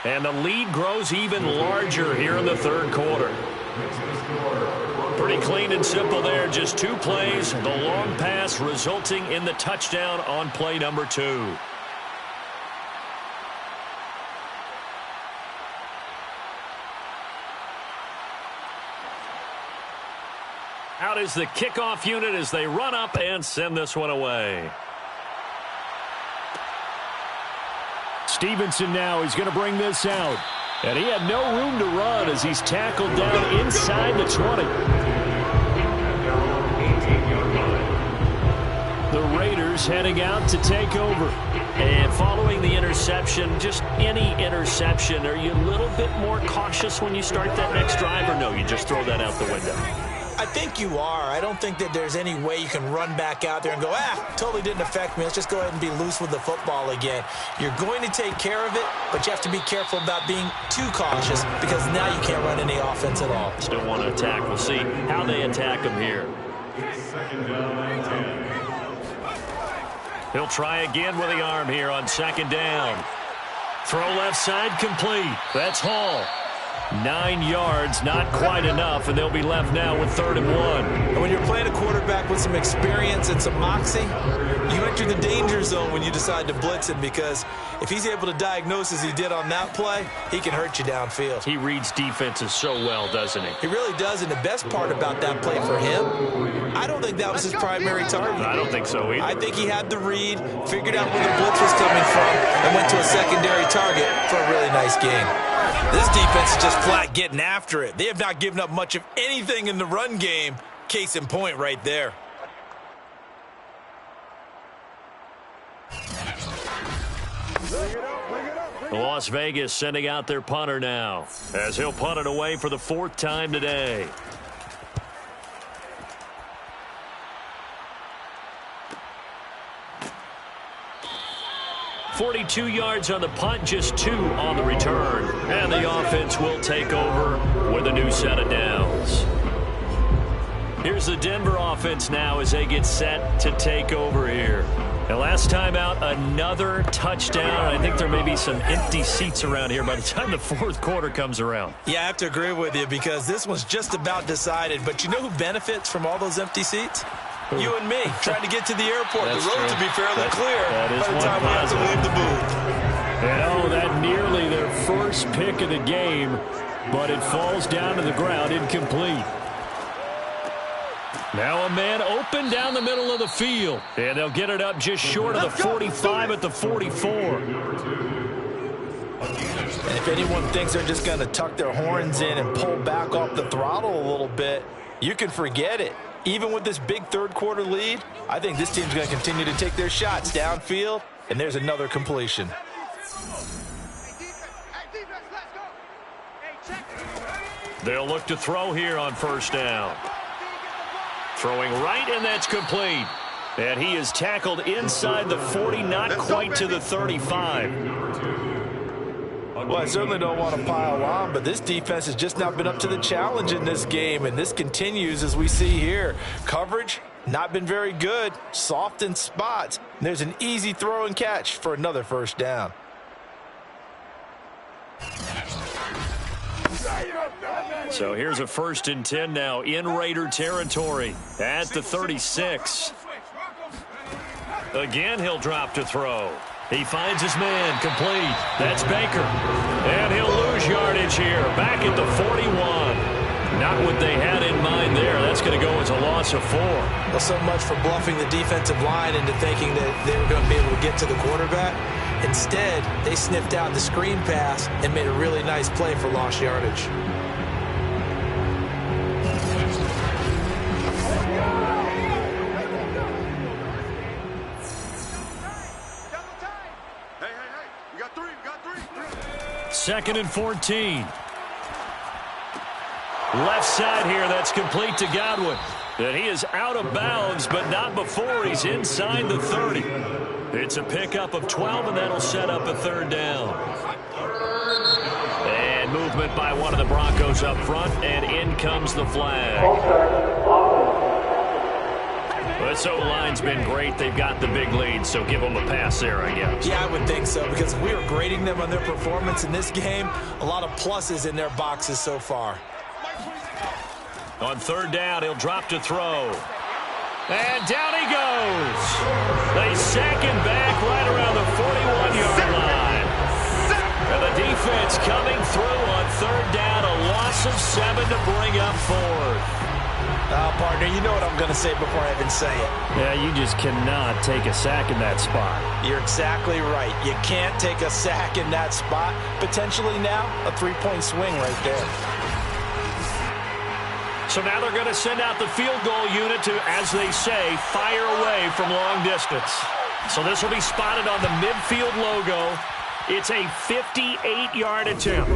And the lead grows even larger here in the 3rd quarter. Pretty clean and simple there. Just 2 plays. The long pass resulting in the touchdown on play number 2. Out is the kickoff unit as they run up and send this one away. Stevenson now, he's going to bring this out. And he had no room to run as he's tackled down inside the 20. The Raiders heading out to take over. And following the interception, just any interception, are you a little bit more cautious when you start that next drive, or no, you just throw that out the window? I think you are. I don't think that there's any way you can run back out there and go, totally didn't affect me. Let's just go ahead and be loose with the football again. You're going to take care of it, but you have to be careful about being too cautious because now you can't run any offense at all. Still want to attack. We'll see how they attack him here. 2nd down and 10. He'll try again with the arm here on 2nd down. Throw left side complete. That's Hall. 9 yards, not quite enough, and they'll be left now with 3rd and 1. And when you're playing a quarterback with some experience and some moxie, you enter the danger zone when you decide to blitz him because if he's able to diagnose as he did on that play, he can hurt you downfield. He reads defenses so well, doesn't he? He really does, and the best part about that play for him, I don't think that was his primary target. I don't think so either. I think he had the read, figured out where the blitz was coming from, and went to a secondary target for a really nice game. This defense is just flat getting after it. They have not given up much of anything in the run game. Case in point right there. Las Vegas sending out their punter now as he'll punt it away for the 4th time today. .42 yards on the punt, just 2 on the return. And the offense will take over with a new set of downs. Here's the Denver offense now as they get set to take over here. And last time out, another touchdown. I think there may be some empty seats around here by the time the 4th quarter comes around. Yeah, I have to agree with you because this one's just about decided. But you know who benefits from all those empty seats? You and me, trying to get to the airport. The roads will be fairly clear by the time we have to leave the booth. And that nearly their first pick of the game, but it falls down to the ground incomplete. Now a man open down the middle of the field. And they'll get it up just short of the 45 at the 44. And if anyone thinks they're just going to tuck their horns in and pull back off the throttle a little bit, you can forget it. Even with this big 3rd quarter lead, I think this team's going to continue to take their shots downfield, and there's another completion. They'll look to throw here on 1st down. Throwing right, and that's complete. And he is tackled inside the 40, not quite to the 35. Well, I certainly don't want to pile on, but this defense has just not been up to the challenge in this game, and this continues as we see here. Coverage, Not been very good. Soft in spots. There's an easy throw and catch for another first down. So here's a 1st and 10 now in Raider territory at the 36. Again, he'll drop to throw. He finds his man, complete. That's Baker. And he'll lose yardage here, back at the 41. Not what they had in mind there. That's going to go as a loss of 4. Well, so much for bluffing the defensive line into thinking that they were going to be able to get to the quarterback. Instead, they sniffed out the screen pass and made a really nice play for lost yardage. Second and 14. Left side here, that's complete to Godwin. And he is out of bounds, but not before he's inside the 30. It's a pickup of 12, and that'll set up a 3rd down. And movement by one of the Broncos up front, and in comes the flag. This O-line's been great. They've got the big lead, so give them a pass there, I guess. Yeah, I would think so, because if we were grading them on their performance in this game, a lot of pluses in their boxes so far. On 3rd down, he'll drop to throw. And down he goes. They sack him back right around the 41-yard line. And the defense coming through on 3rd down, a loss of 7 to bring up 4th. Partner, you know what I'm going to say before I even say it. Yeah, you just cannot take a sack in that spot. You're exactly right. You can't take a sack in that spot. Potentially now, a 3-point swing right there. So now they're going to send out the field goal unit to, as they say, fire away from long distance. So this will be spotted on the midfield logo. It's a 58-yard attempt.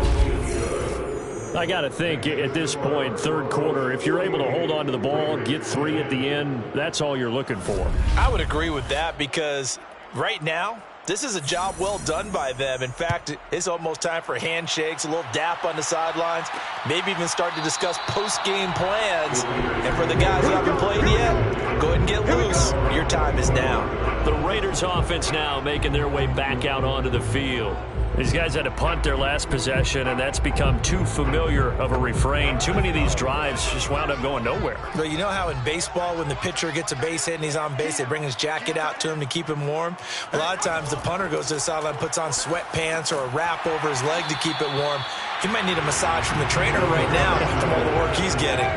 I got to think at this point, 3rd quarter, if you're able to hold on to the ball, get 3 at the end, that's all you're looking for. I would agree with that, because right now, this is a job well done by them. In fact, it's almost time for handshakes, a little dap on the sidelines, maybe even start to discuss post-game plans. And for the guys who haven't played yet, go ahead and get loose. Your time is now. The Raiders offense now making their way back out onto the field. These guys had to punt their last possession, and that's become too familiar of a refrain. Too many of these drives just wound up going nowhere. But you know how in baseball, when the pitcher gets a base hit and he's on base, they bring his jacket out to him to keep him warm? A lot of times the punter goes to the sideline, puts on sweatpants or a wrap over his leg to keep it warm. He might need a massage from the trainer right now from all the work he's getting.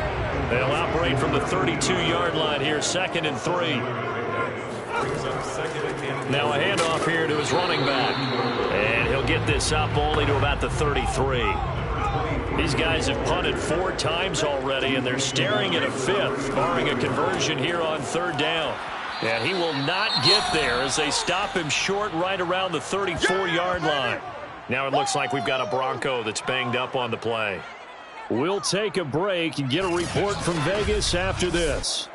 They'll operate from the 32-yard line here, 2nd and 3. Now a handoff here to his running back. And he'll get this up only to about the 33. These guys have punted 4 times already, and they're staring at a 5th, barring a conversion here on 3rd down. And he will not get there as they stop him short right around the 34-yard line. Now it looks like we've got a Bronco that's banged up on the play. We'll take a break and get a report from Vegas after this.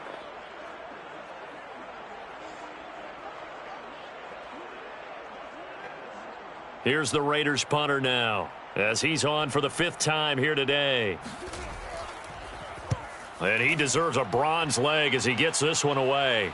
Here's the Raiders punter now, as he's on for the 5th time here today. And he deserves a bronze leg as he gets this one away.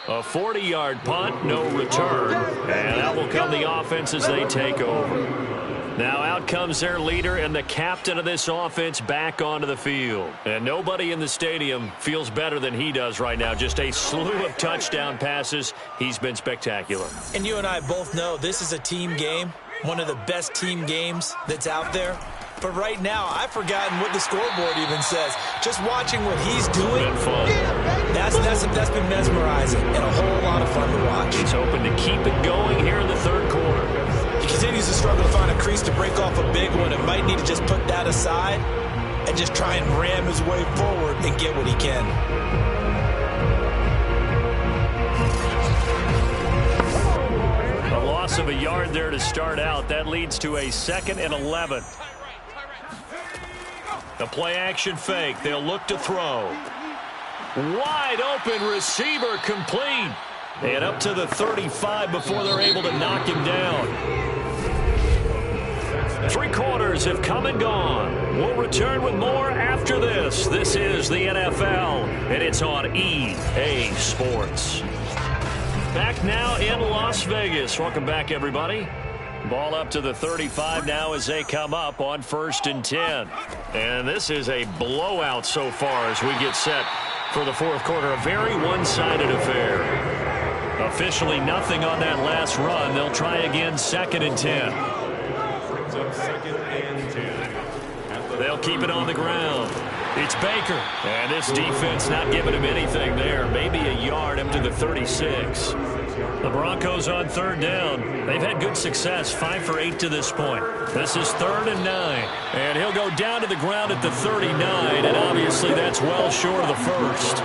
A 40-yard punt, no return. And that will come the offense as they take over. Now out comes their leader and the captain of this offense back onto the field. And nobody in the stadium feels better than he does right now. Just a slew of touchdown passes. He's been spectacular. And you and I both know this is a team game, one of the best team games that's out there. But right now, I've forgotten what the scoreboard even says. Just watching what he's doing, been fun. That's been mesmerizing and a whole lot of fun to watch. He's hoping to keep it going here in the 3rd quarter. He continues to struggle to find a crease to break off a big one and might need to just put that aside and just try and ram his way forward and get what he can. A loss of a yard there to start out. That leads to a 2nd and 11. The play action fake. They'll look to throw. Wide open receiver complete. And up to the 35 before they're able to knock him down. Three quarters have come and gone. We'll return with more after this. This is the NFL, and it's on EA Sports. Back now in Las Vegas. Welcome back, everybody. Ball up to the 35 now as they come up on 1st and 10. And this is a blowout so far as we get set for the fourth quarter. A very one-sided affair. Officially nothing on that last run. They'll try again 2nd and 10. Brings up 2nd and 10. They'll keep it on the ground. It's Baker. And this defense not giving him anything there. Maybe a yard up to the 36. The Broncos on 3rd down. They've had good success, 5 for 8 to this point. This is 3rd and 9. And he'll go down to the ground at the 39, and obviously that's well short of the first.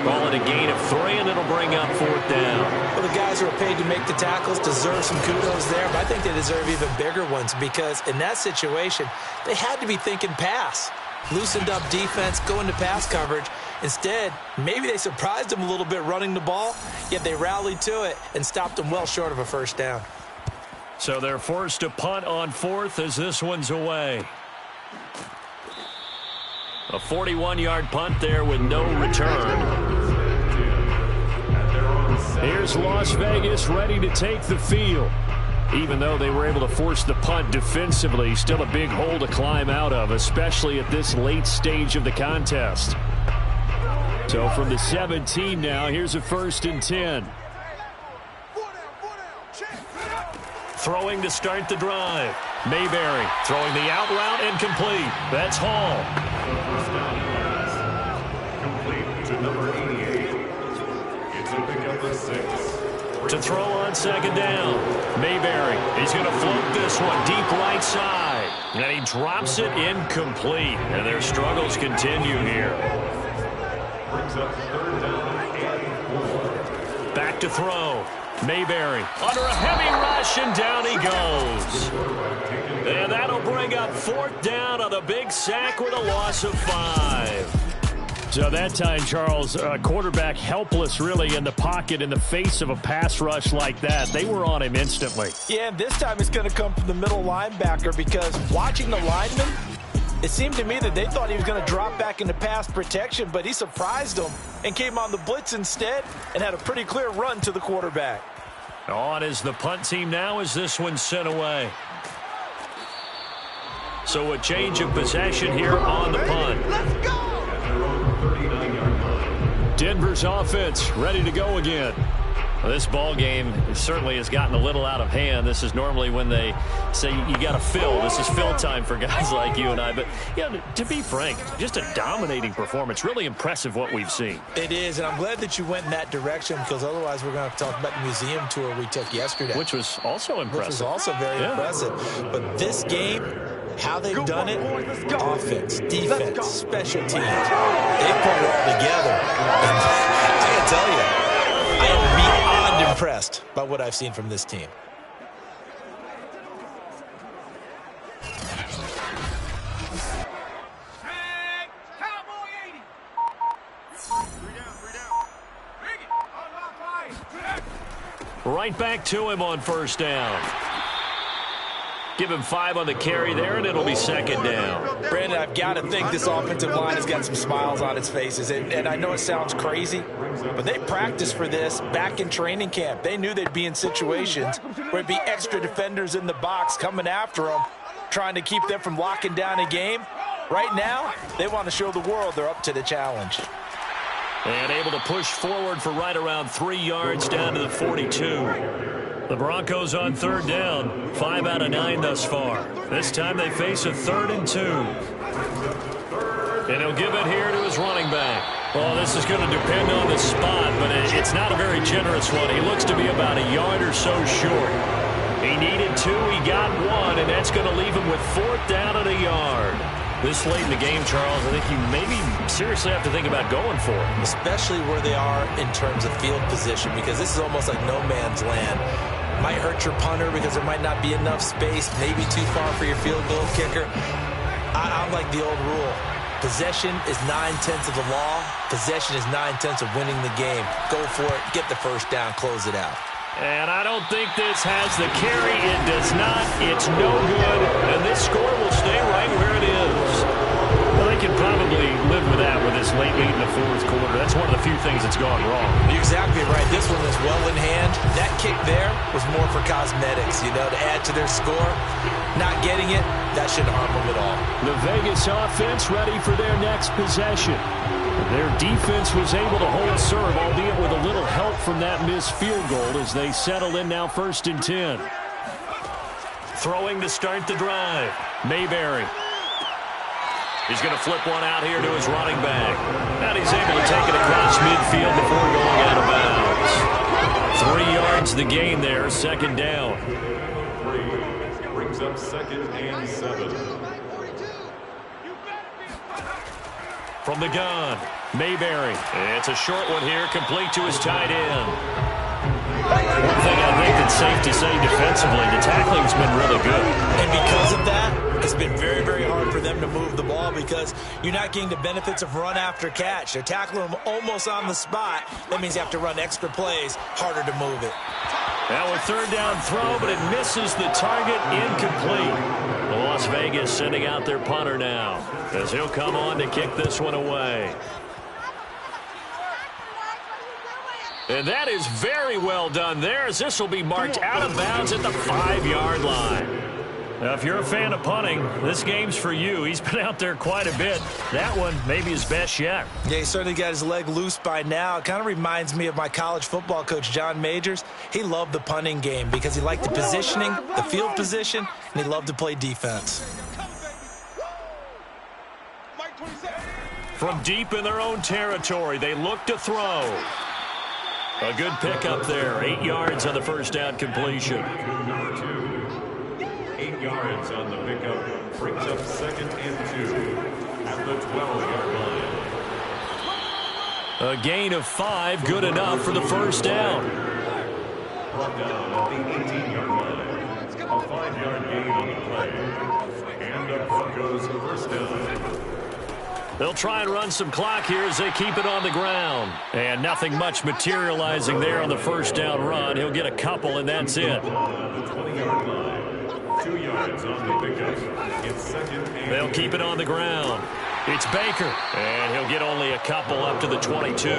Ball at a gain of 3, and it'll bring up 4th down. Well, the guys who are paid to make the tackles deserve some kudos there, but I think they deserve even bigger ones because in that situation, they had to be thinking pass. Loosened up defense, go into pass coverage. Instead, maybe they surprised them a little bit running the ball, yet they rallied to it and stopped them well short of a 1st down. So they're forced to punt on 4th as this one's away. A 41-yard punt there with no return. Here's Las Vegas ready to take the field. Even though they were able to force the punt defensively, still a big hole to climb out of, especially at this late stage of the contest. So from the 17 now, here's a 1st and 10. Throwing to start the drive. Mayberry throwing the out route and complete. That's Hall. Complete to number 88. It's a pickup of 6. To throw on 2nd down. Mayberry, he's going to float this one deep right side. And he drops it incomplete. And their struggles continue here. Brings up 3rd down and 4. Back to throw. Mayberry under a heavy rush, and down he goes. And that'll bring up 4th down on a big sack with a loss of 5. So that time, Charles, quarterback helpless really in the pocket in the face of a pass rush like that. They were on him instantly. Yeah, and this time it's going to come from the middle linebacker because watching the lineman, it seemed to me that they thought he was going to drop back into pass protection, but he surprised them and came on the blitz instead and had a pretty clear run to the quarterback. On is the punt team now as this one's sent away. So a change of possession here on the punt. Let's go! Denver's offense ready to go again. Well, this ball game certainly has gotten a little out of hand. This is normally when they say you got to fill. This is fill time for guys like you and I. But, yeah, to be frank, just a dominating performance. Really impressive what we've seen. It is, and I'm glad that you went in that direction because otherwise we're going to talk about the museum tour we took yesterday. Which was also impressive. Which was also very impressive. But this game, how they've done it, offense, defense, special teams, they put it all together. And I got to tell you, I am beyond impressed by what I've seen from this team. Right back to him on 1st down. Give him 5 on the carry there, and it'll be 2nd down. Brandon, I've got to think this offensive line has got some smiles on its faces. And I know it sounds crazy, but they practiced for this back in training camp. They knew they'd be in situations where it'd be extra defenders in the box coming after them, trying to keep them from locking down a game. Right now, they want to show the world they're up to the challenge. And able to push forward for right around 3 yards down to the 42. The Broncos on 3rd down, 5 out of 9 thus far. This time they face a 3rd and 2. And he'll give it here to his running back. Well, this is going to depend on the spot, but it's not a very generous one. He looks to be about a yard or so short. He needed 2, he got 1, and that's going to leave him with 4th down and a yard. This late in the game, Charles, I think you maybe seriously have to think about going for it. Especially where they are in terms of field position, because this is almost like no man's land. Might hurt your punter because there might not be enough space, maybe too far for your field goal kicker. I'm like the old rule. Possession is 9/10 of the law. Possession is 9/10 of winning the game. Go for it. Get the 1st down. Close it out. And I don't think this has the carry. It does not. It's no good. And this score will stay right where it is. Well, they can probably live with that with this late lead in the fourth quarter. That's one of the few things that's gone wrong. You're exactly right. This one was well in hand. That kick there was more for cosmetics, to add to their score. Not getting it, that shouldn't harm them at all. The Vegas offense ready for their next possession. Their defense was able to hold serve, albeit with a little help from that missed field goal as they settle in now 1st and 10. Throwing to start the drive. Mayberry. He's going to flip one out here to his running back. And he's able to take it across midfield before going out of bounds. 3 yards the gain there, 2nd down. 3 brings up 2nd and 7. From the gun, Mayberry. It's a short one here, complete to his tight end. One thing I think that's safe to say defensively, the tackling's been really good. And because of that, it's been very, very hard for them to move the ball because you're not getting the benefits of run after catch. They're tackling them almost on the spot. That means you have to run extra plays, harder to move it. Now a 3rd down throw, but it misses the target, incomplete. Las Vegas sending out their punter now as he'll come on to kick this one away. And that is very well done there as this will be marked out of bounds at the 5-yard line. Now, if you're a fan of punting, this game's for you. He's been out there quite a bit. That one maybe his best yet. Yeah, he certainly got his leg loose by now. It kind of reminds me of my college football coach, John Majors. He loved the punting game because he liked the positioning, the field position, and he loved to play defense. From deep in their own territory, they look to throw. A good pickup there. 8 yards on the 1st down completion. Number 2. 8 yards on the pickup. Brings up 2nd and 2 at the 12-yard line. A gain of 5, good enough for the 1st down. Brought down at the 18-yard line. A 5-yard gain on the play. And the Broncos 1st down. They'll try and run some clock here as they keep it on the ground. And nothing much materializing there on the 1st down run. He'll get a couple, and that's it. The 20-yard line. 2 yards on the pickup. It's 2nd and They'll keep it on the ground. It's Baker. And he'll get only a couple up to the 22.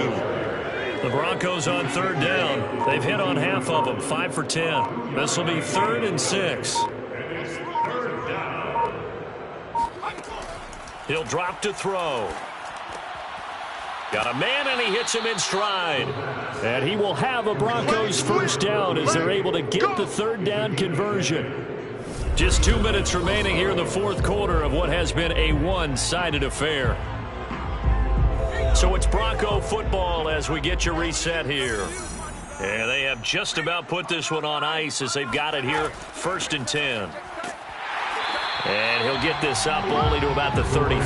The Broncos on 3rd down. They've hit on half of them, 5 for 10. This will be 3rd and 6. He'll drop to throw. Got a man, and he hits him in stride. And he will have a Broncos 1st down as they're able to get the 3rd down conversion. Just 2 minutes remaining here in the 4th quarter of what has been a one-sided affair. So it's Bronco football as we get your reset here. And they have just about put this one on ice as they've got it here, 1st and 10. And he'll get this up only to about the 33.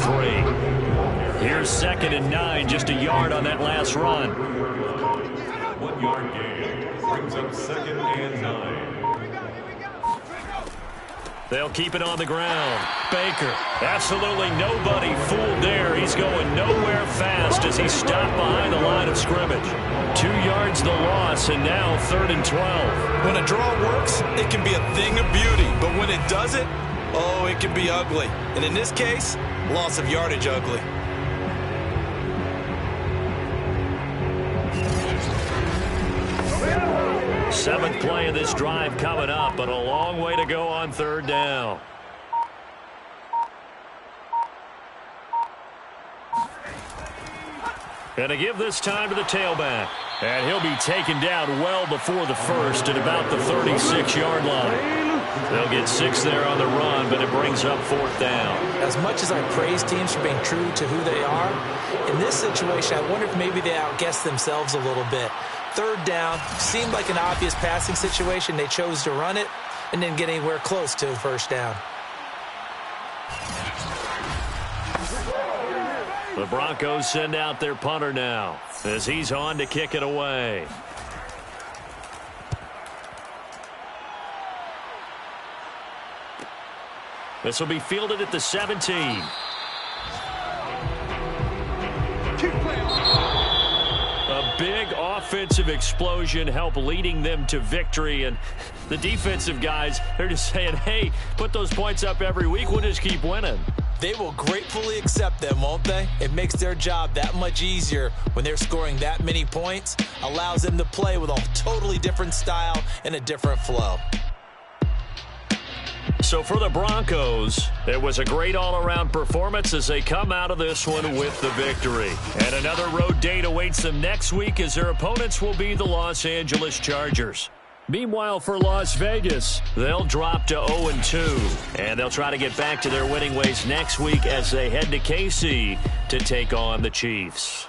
Here's 2nd and 9, just a yard on that last run. 1-yard gain brings up 2nd and 9. They'll keep it on the ground. Baker, absolutely nobody fooled there. He's going nowhere fast as he's stopped behind the line of scrimmage. 2 yards the loss, and now 3rd and 12. When a draw works, it can be a thing of beauty. But when it doesn't, oh, it can be ugly. And in this case, loss of yardage ugly. Seventh play of this drive coming up, but a long way to go on 3rd down. And to give this time to the tailback. And he'll be taken down well before the 1st at about the 36-yard line. They'll get 6 there on the run, but it brings up 4th down. As much as I praise teams for being true to who they are, in this situation, I wonder if maybe they outguessed themselves a little bit. 3rd down seemed like an obvious passing situation. They chose to run it and didn't get anywhere close to 1st down. The Broncos send out their punter now as he's on to kick it away. This will be fielded at the 17. A big offensive explosion help leading them to victory. And the defensive guys, they're just saying, hey, put those points up every week. We'll just keep winning. They will gratefully accept them, won't they? It makes their job that much easier when they're scoring that many points. Allows them to play with a totally different style and a different flow. So for the Broncos, it was a great all-around performance as they come out of this one with the victory. And another road date awaits them next week as their opponents will be the Los Angeles Chargers. Meanwhile, for Las Vegas, they'll drop to 0-2, and they'll try to get back to their winning ways next week as they head to KC to take on the Chiefs.